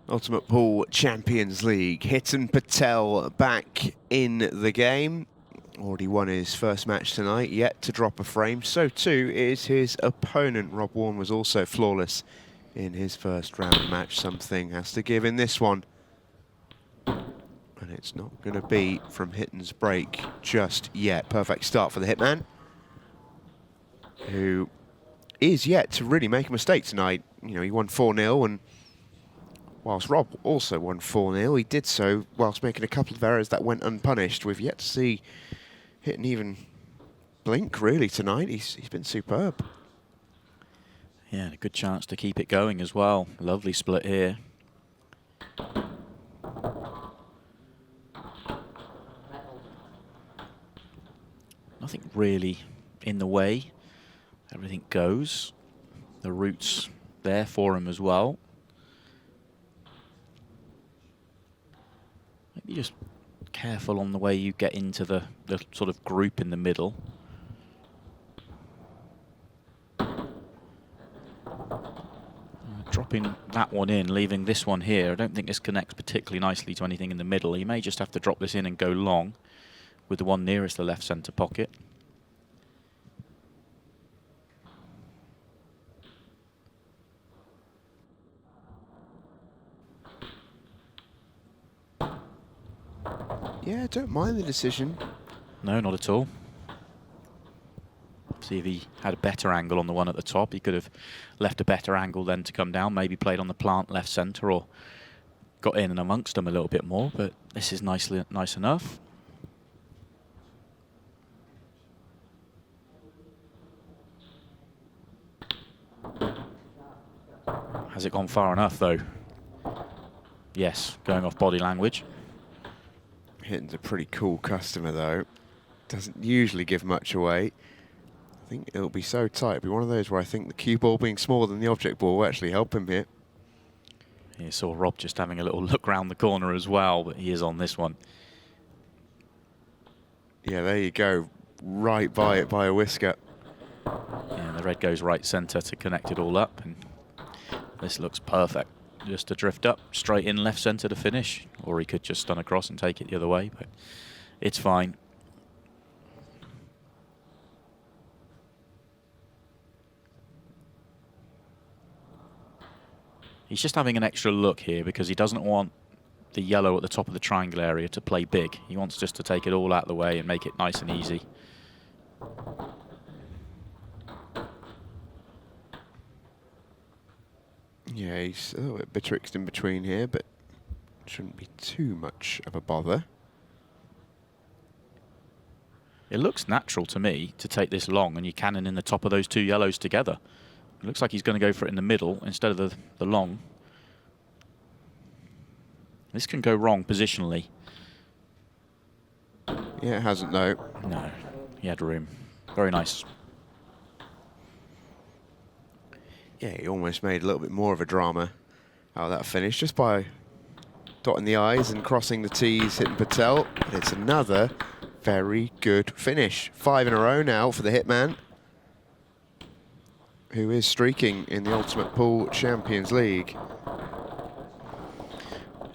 Ultimate Pool Champions League. Hiten Patel back in the game. Already won his first match tonight, yet to drop a frame. So too is his opponent. Rob Wharne was also flawless in his first round match. Something has to give in this one. And it's not going to be from Hiten's break just yet. Perfect start for the Hitman, who is yet to really make a mistake tonight. You know, he won 4-0, and whilst Rob also won 4-0, he did so whilst making a couple of errors that went unpunished. We've yet to see Hiten even blink, really, tonight. He's been superb. Yeah, a good chance to keep it going as well. Lovely split here. Nothing really in the way. Everything goes. The route's there for him as well. Maybe just careful on the way you get into the sort of group in the middle. Dropping that one in, leaving this one here. I don't think this connects particularly nicely to anything in the middle. He may just have to drop this in and go long with the one nearest the left centre pocket. Yeah, don't mind the decision. No, not at all. See if he had a better angle on the one at the top. He could have left a better angle then to come down, maybe played on the plant left centre or got in and amongst them a little bit more, but this is nice enough. Has it gone far enough though? Yes, going off body language. Hiten's a pretty cool customer though. Doesn't usually give much away. I think it'll be so tight. It'll be one of those where I think the cue ball being smaller than the object ball will actually help him here. You saw Rob just having a little look round the corner as well, but he is on this one. Yeah, there you go. Right by it by a whisker. Yeah, the red goes right centre to connect it all up, and this looks perfect. Just to drift up, straight in left centre to finish, or he could just stun across and take it the other way, but it's fine. He's just having an extra look here because he doesn't want the yellow at the top of the triangle area to play big. He wants just to take it all out of the way and make it nice and easy. Yeah, he's a little bit betwixt in between here, but shouldn't be too much of a bother. It looks natural to me to take this long and you cannon in the top of those two yellows together. It looks like he's going to go for it in the middle instead of the long. This can go wrong positionally. Yeah, it hasn't though. No, he had room. Very nice. Yeah, he almost made a little bit more of a drama out of that finish just by dotting the I's and crossing the T's, Hiten Patel. But it's another very good finish. 5 in a row now for the Hitman, who is streaking in the Ultimate Pool Champions League.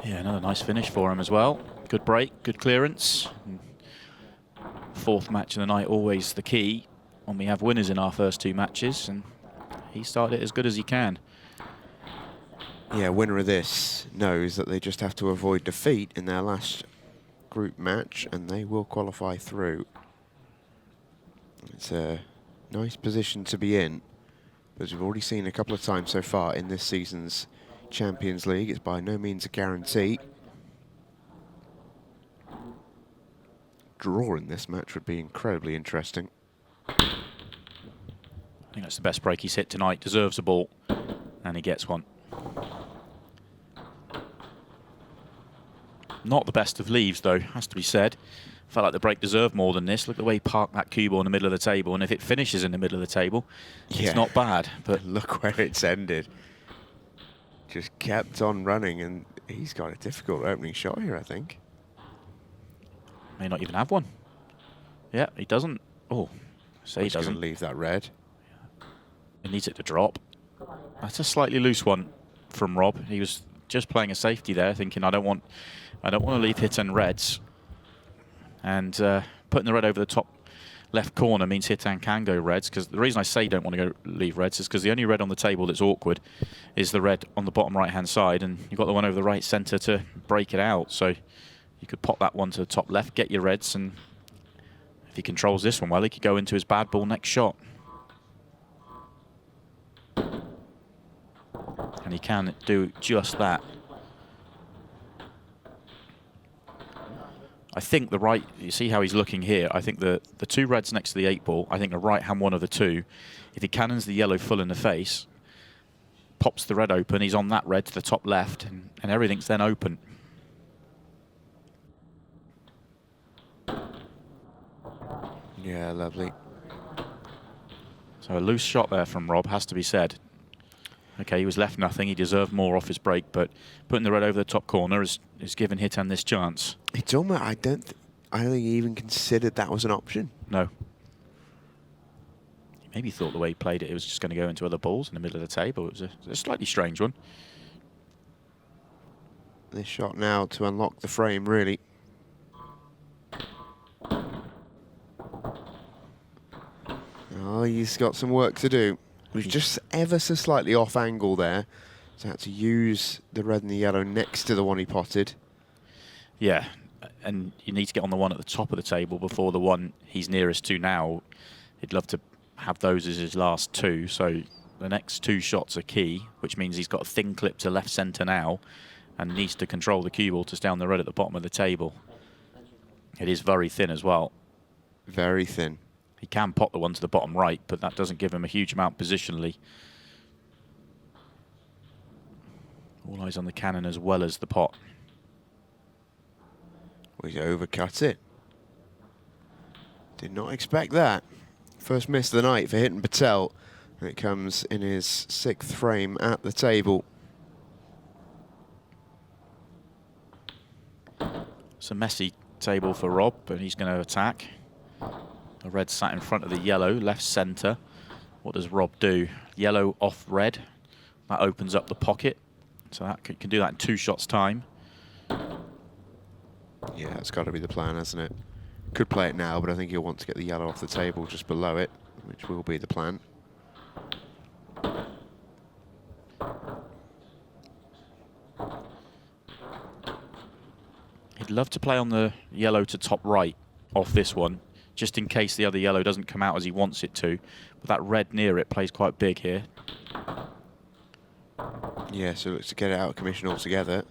Yeah, another nice finish for him as well. Good break, good clearance. Fourth match of the night, always the key when we have winners in our first two matches, and he started it as good as he can. Yeah, winner of this knows that they just have to avoid defeat in their last group match and they will qualify through. It's a nice position to be in, as we've already seen a couple of times so far in this season's Champions League. It's by no means a guarantee. Draw in this match would be incredibly interesting. I think that's the best break he's hit tonight. Deserves a ball, and he gets one. Not the best of leaves, though, has to be said. Felt like the break deserved more than this. Look at the way he parked that cue ball in the middle of the table, and if it finishes in the middle of the table, yeah, it's not bad. But look where it's ended. Just kept on running, and he's got a difficult opening shot here, I think. May not even have one. Yeah, he doesn't. Oh, say he doesn't. Leave that red. He needs it to drop. That's a slightly loose one from Rob. He was just playing a safety there, thinking I don't want to leave Hiten reds, and putting the red over the top left corner means Hiten can go reds. Because the reason I say don't want to go leave reds is because the only red on the table that's awkward is the red on the bottom right hand side, and you've got the one over the right centre to break it out. So you could pop that one to the top left, get your reds, and if he controls this one well, he could go into his bad ball next shot. And he can do just that. I think the right, you see how he's looking here, I think the two reds next to the 8-ball, I think the right-hand one of the two, if he cannons the yellow full in the face, pops the red open, he's on that red to the top left, and everything's then open. Yeah, lovely. So a loose shot there from Rob, has to be said. Okay, he was left nothing. He deserved more off his break, but putting the red over the top corner is giving Hiten this chance. It's almost, I don't think he even considered that was an option. No. He maybe thought the way he played it, it was just going to go into other balls in the middle of the table. It was a slightly strange one. This shot now to unlock the frame, really. Oh, he's got some work to do. He was just ever so slightly off angle there. So had to use the red and the yellow next to the one he potted. Yeah, and you need to get on the one at the top of the table before the one he's nearest to now. He'd love to have those as his last two. So the next two shots are key, which means he's got a thin clip to left centre now and needs to control the cue ball to stay on the red at the bottom of the table. It is very thin as well. Very thin. He can pot the one to the bottom right, but that doesn't give him a huge amount positionally. All eyes on the cannon as well as the pot. Well, he overcut it. Did not expect that. First miss of the night for Hiten Patel. And it comes in his 6th frame at the table. It's a messy table for Rob, but he's going to attack. The red sat in front of the yellow, left centre. What does Rob do? Yellow off red. That opens up the pocket. So that can do that in 2 shots' time. Yeah, it's got to be the plan, hasn't it? Could play it now, but I think he'll want to get the yellow off the table just below it, which will be the plan. He'd love to play on the yellow to top right off this one, just in case the other yellow doesn't come out as he wants it to. But that red near it plays quite big here. Yeah, so looks to get it out of commission altogether.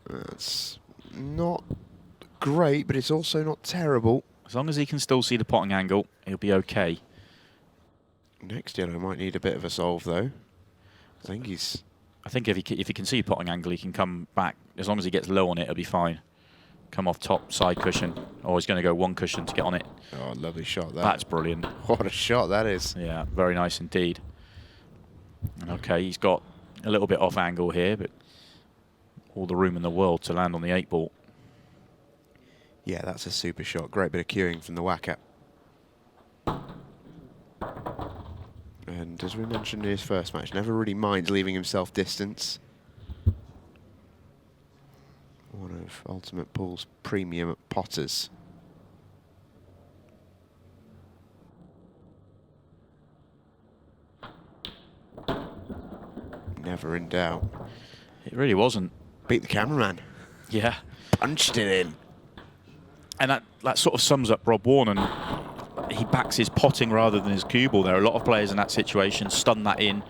That's not great, but it's also not terrible. As long as he can still see the potting angle, he'll be okay. Next yellow might need a bit of a solve, though. I think if he can see potting angle, he can come back. As long as he gets low on it, it'll be fine. Come off top side cushion, or he's going to go one cushion to get on it. Oh, lovely shot that. That's brilliant. What a shot that is. Yeah, very nice indeed. And okay, he's got a little bit off angle here, but all the room in the world to land on the 8-ball. Yeah, that's a super shot. Great bit of cueing from the whacker. And as we mentioned in his first match, never really minds leaving himself distance. One of Ultimate Pool's premium potters. Never in doubt. It really wasn't. Beat the cameraman. Yeah. Punched it in. And that sort of sums up Rob Wharne, and he backs his potting rather than his cue ball. There are a lot of players in that situation, stun that in,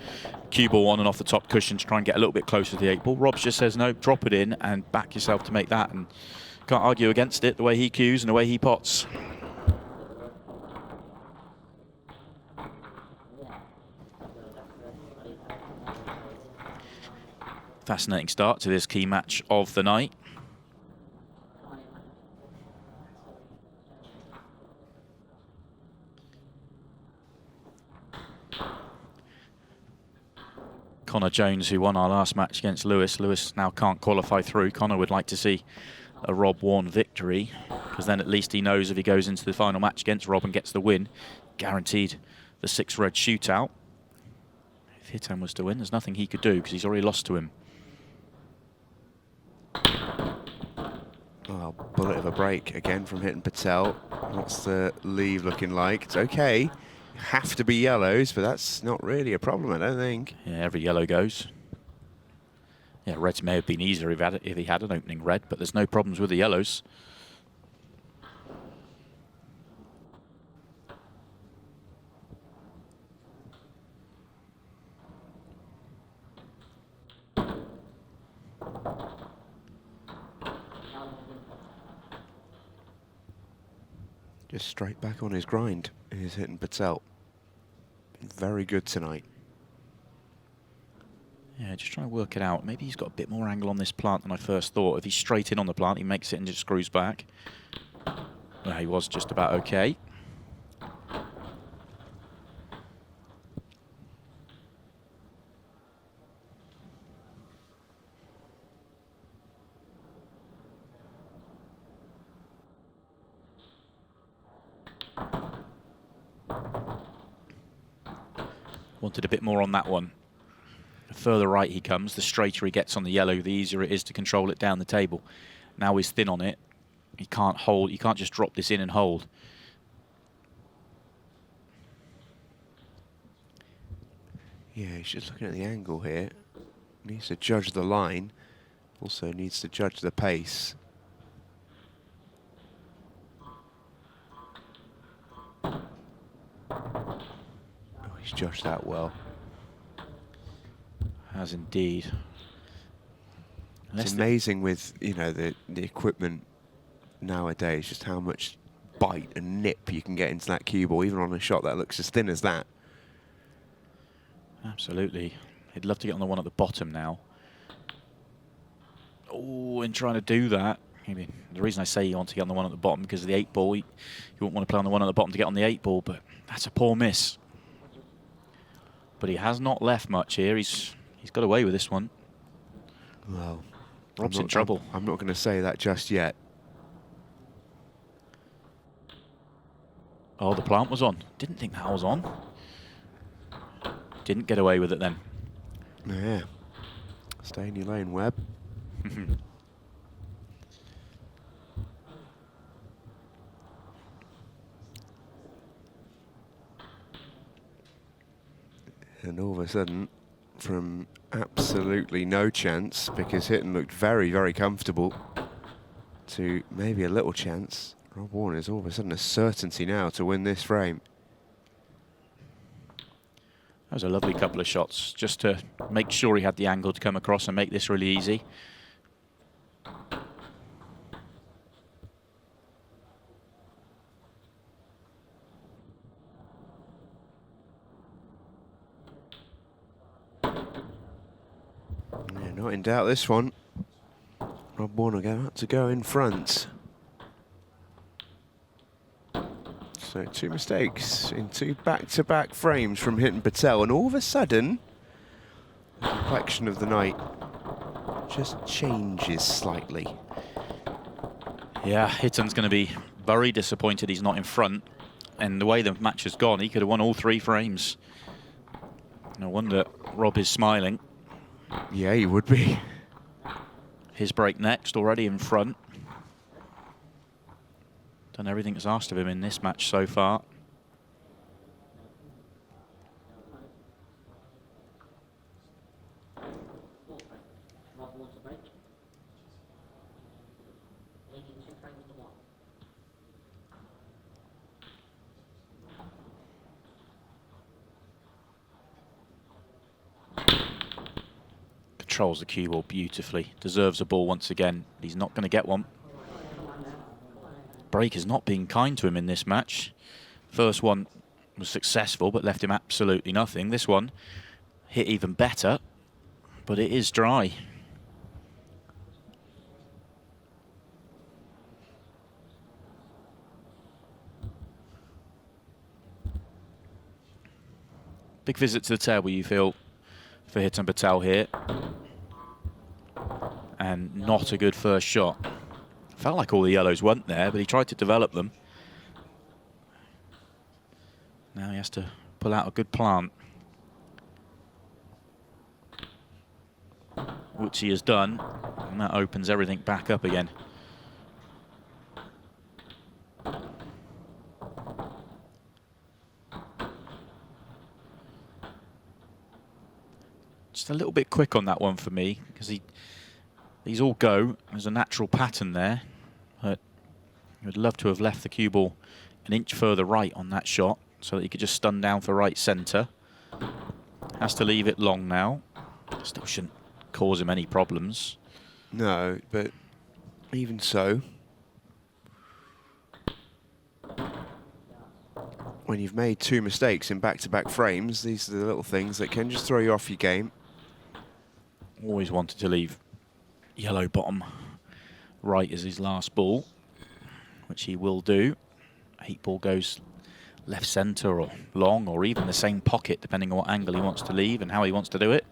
cue ball on and off the top cushion to try and get a little bit closer to the 8-ball. Rob just says, no, drop it in and back yourself to make that, and can't argue against it, the way he cues and the way he pots. Fascinating start to this key match of the night. Connor Jones, who won our last match against Lewis. Lewis now can't qualify through. Connor would like to see a Rob Wharne victory, because then at least he knows if he goes into the final match against Rob and gets the win, guaranteed the 6-red shootout. If Hiten was to win, there's nothing he could do because he's already lost to him. Oh, bullet of a break again from Hiten Patel. What's the leave looking like? It's okay. Have to be yellows, but that's not really a problem, I don't think. Yeah, every yellow goes. Yeah, reds may have been easier if he had an opening red, but there's no problems with the yellows. Just straight back on his grind is Hiten Patel. Very good tonight. Yeah, just trying to work it out. Maybe he's got a bit more angle on this plant than I first thought. If he's straight in on the plant, he makes it and just screws back. Well, he was just about okay. Wanted a bit more on that one. The further right he comes, the straighter he gets on the yellow, the easier it is to control it down the table. Now he's thin on it. He can't hold. He can't just drop this in and hold. Yeah, he's just looking at the angle here. Needs to judge the line. Also needs to judge the pace. Oh, he's judged that well. Has indeed. It's amazing with, you know, the equipment nowadays, just how much bite and nip you can get into that cue ball, even on a shot that looks as thin as that. Absolutely. He'd love to get on the one at the bottom now. Oh, in trying to do that, I mean, the reason I say you want to get on the one at the bottom because of the 8-ball, you wouldn't want to play on the one at the bottom to get on the 8-ball, but that's a poor miss. But he has not left much here. He's got away with this one. Well, Rob's in trouble. I'm not going to say that just yet. Oh, the plant was on. Didn't think that was on. Didn't get away with it then. Yeah. Stay in your lane, Webb. And all of a sudden, from absolutely no chance, because Hiten looked very, very comfortable, to maybe a little chance, Rob Wharne is all of a sudden a certainty now to win this frame. That was a lovely couple of shots, just to make sure he had the angle to come across and make this really easy. Yeah, not in doubt this one. Rob Wharne about to go in front. So 2 mistakes in 2 back-to-back frames from Hiten Patel, and all of a sudden, the complexion of the night just changes slightly. Yeah, Hiten's going to be very disappointed he's not in front. And the way the match has gone, he could have won all 3 frames. No wonder Rob is smiling. Yeah, he would be. His break next, already in front. Done everything that's asked of him in this match so far. Controls the cue ball beautifully. Deserves a ball once again. He's not going to get one. Break has not been kind to him in this match. First one was successful, but left him absolutely nothing. This one hit even better, but it is dry. Big visit to the table, you feel, for Hiten Patel here. And not a good first shot. Felt like all the yellows weren't there, but he tried to develop them. Now he has to pull out a good plant. Which he has done, and that opens everything back up again. Just a little bit quick on that one for me, because these all go. There's a natural pattern there, but I would love to have left the cue ball an inch further right on that shot so that he could just stun down for right centre. Has to leave it long now. Still shouldn't cause him any problems. No, but even so, when you've made 2 mistakes in back-to-back frames, these are the little things that can just throw you off your game. Always wanted to leave yellow bottom right as his last ball, which he will do. 8 ball goes left centre or long, or even the same pocket, depending on what angle he wants to leave and how he wants to do it.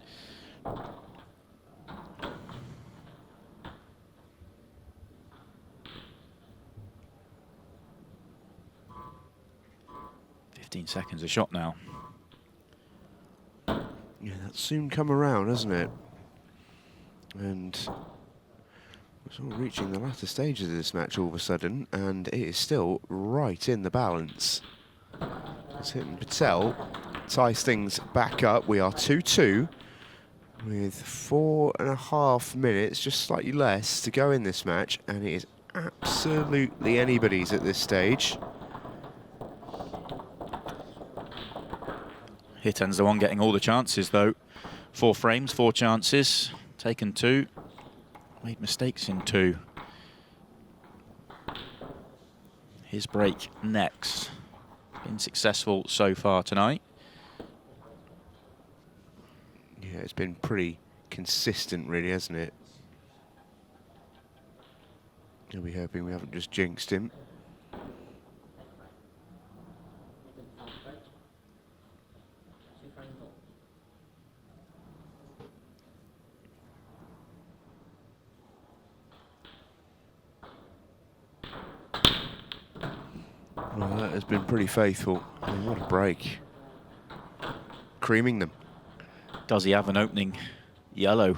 Seconds a shot now. Yeah, that's soon come around, hasn't it? And we're sort of reaching the latter stages of this match all of a sudden, and it is still right in the balance. As Hiten Patel ties things back up. We are 2-2 with 4.5 minutes, just slightly less, to go in this match, and it is absolutely anybody's at this stage. Hiten's the one getting all the chances, though. 4 frames, 4 chances. Taken 2. Made mistakes in 2. His break next. Been successful so far tonight. Yeah, it's been pretty consistent, really, hasn't it? I'll be hoping we haven't just jinxed him. Well, that has been pretty faithful. I mean, what a break. Creaming them. Does he have an opening yellow?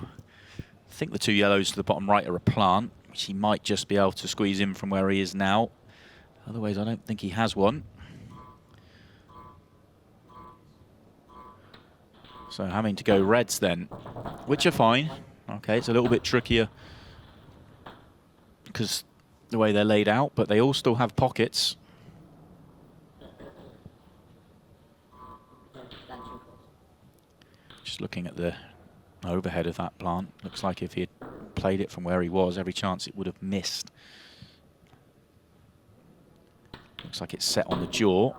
I think the 2 yellows to the bottom right are a plant, which he might just be able to squeeze in from where he is now. Otherwise, I don't think he has one. So having to go reds then, which are fine. Okay, it's a little bit trickier because the way they're laid out, but they all still have pockets. Just looking at the overhead of that plant, looks like if he had played it from where he was, every chance it would have missed. Looks like it's set on the jaw.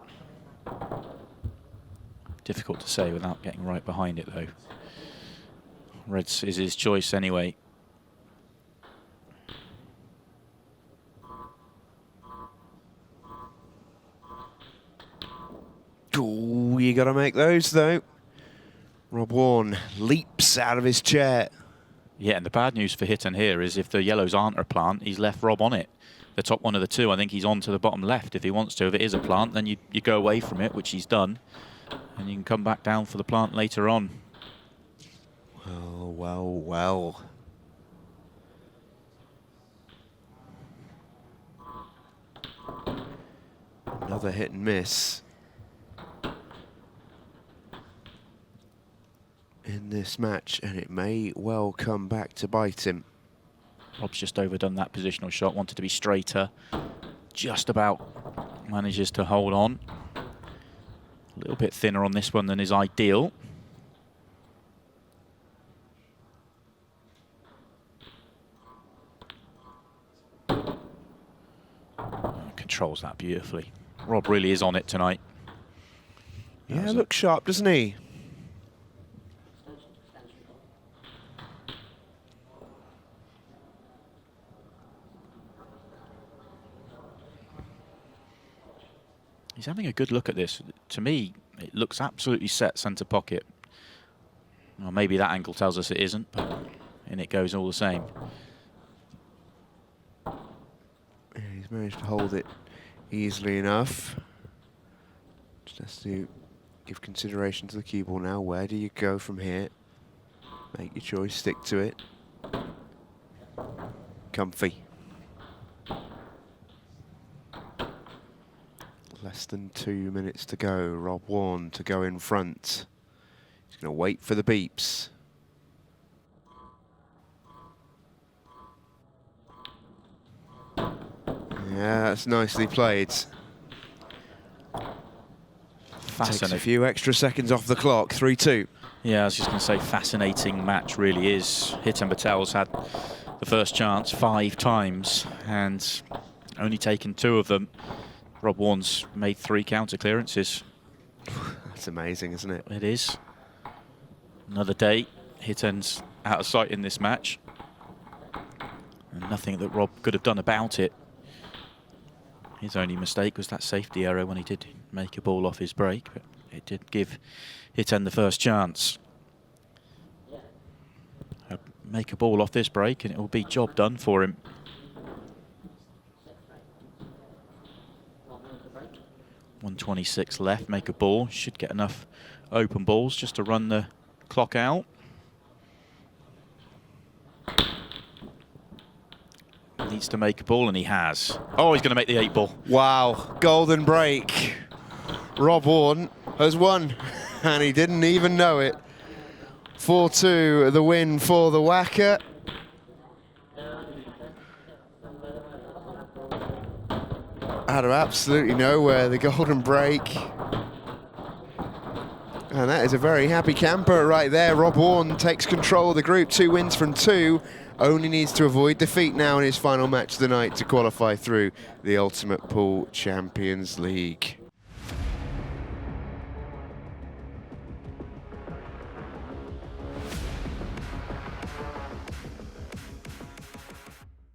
Difficult to say without getting right behind it, though. Reds is his choice anyway. Oh, you got to make those, though. Rob Wharne leaps out of his chair. Yeah, and the bad news for Hiten here is if the yellows aren't a plant, he's left Rob on it. The top one of the 2, I think he's on to the bottom left if he wants to. If it is a plant, then you go away from it, which he's done. And you can come back down for the plant later on. Well, well, well. Another hit and miss in this match, and it may well come back to bite him. Rob's just overdone that positional shot, wanted to be straighter. Just about manages to hold on. A little bit thinner on this one than is ideal. Controls that beautifully. Rob really is on it tonight. Yeah, looks sharp, doesn't he? He's having a good look at this. To me, it looks absolutely set centre pocket. Well, maybe that angle tells us it isn't, but in it goes all the same. Yeah, he's managed to hold it easily enough. Just has to give consideration to the cue ball now. Where do you go from here? Make your choice, stick to it. Comfy. Less than 2 minutes to go. Rob Wharne to go in front. He's going to wait for the beeps. Yeah, that's nicely played. Takes a Fascinating. few extra seconds off the clock, 3-2. Yeah, I was just going to say, fascinating match really is. Hiten Patel's had the first chance 5 times and only taken 2 of them. Rob Wharne's made 3 counter clearances. That's amazing, isn't it? It is. Another day. Hiten's out of sight in this match. And nothing that Rob could have done about it. His only mistake was that safety error when he did make a ball off his break, but it did give Hiten the first chance. Make a ball off this break and it will be job done for him. .126 left, make a ball. Should get enough open balls just to run the clock out. Needs to make a ball, and he has. Oh, he's going to make the 8 ball. Wow, golden break. Rob Wharne has won, and he didn't even know it. 4-2, the win for the Whacker. Out of absolutely nowhere, the golden break. And that is a very happy camper right there. Rob Wharne takes control of the group, 2 wins from 2. Only needs to avoid defeat now in his final match of the night to qualify through the Ultimate Pool Champions League.